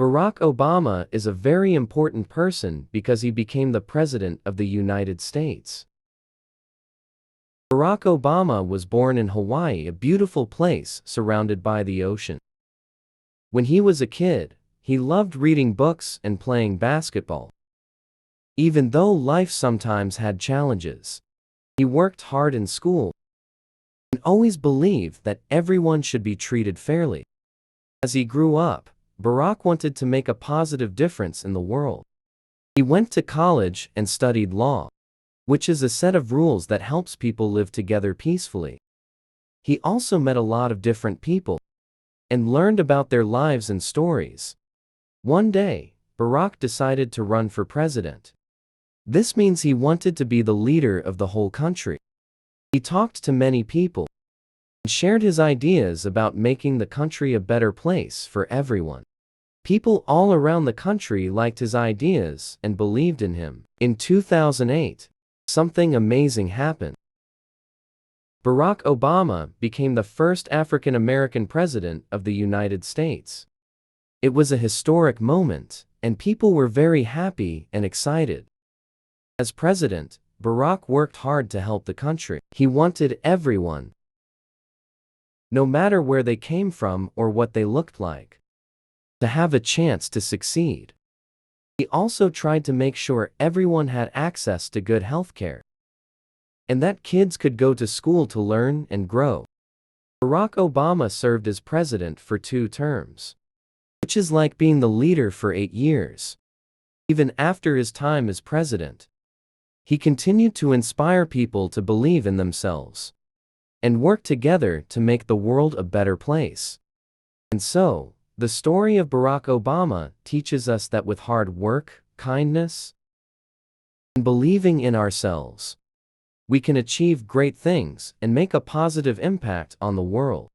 Barack Obama is a very important person because he became the President of the United States. Barack Obama was born in Hawaii, a beautiful place surrounded by the ocean. When he was a kid, he loved reading books and playing basketball. Even though life sometimes had challenges, he worked hard in school and always believed that everyone should be treated fairly. As he grew up, Barack wanted to make a positive difference in the world. He went to college and studied law, which is a set of rules that helps people live together peacefully. He also met a lot of different people and learned about their lives and stories. One day, Barack decided to run for president. This means he wanted to be the leader of the whole country. He talked to many people and shared his ideas about making the country a better place for everyone. People all around the country liked his ideas and believed in him. In 2008, something amazing happened. Barack Obama became the first African American president of the United States. It was a historic moment, and people were very happy and excited. As president, Barack worked hard to help the country. He wanted everyone, no matter where they came from or what they looked like, to have a chance to succeed. He also tried to make sure everyone had access to good health care, and that kids could go to school to learn and grow. Barack Obama served as president for 2 terms, which is like being the leader for 8 years. Even after his time as president, he continued to inspire people to believe in themselves and work together to make the world a better place. And so, the story of Barack Obama teaches us that with hard work, kindness, and believing in ourselves, we can achieve great things and make a positive impact on the world.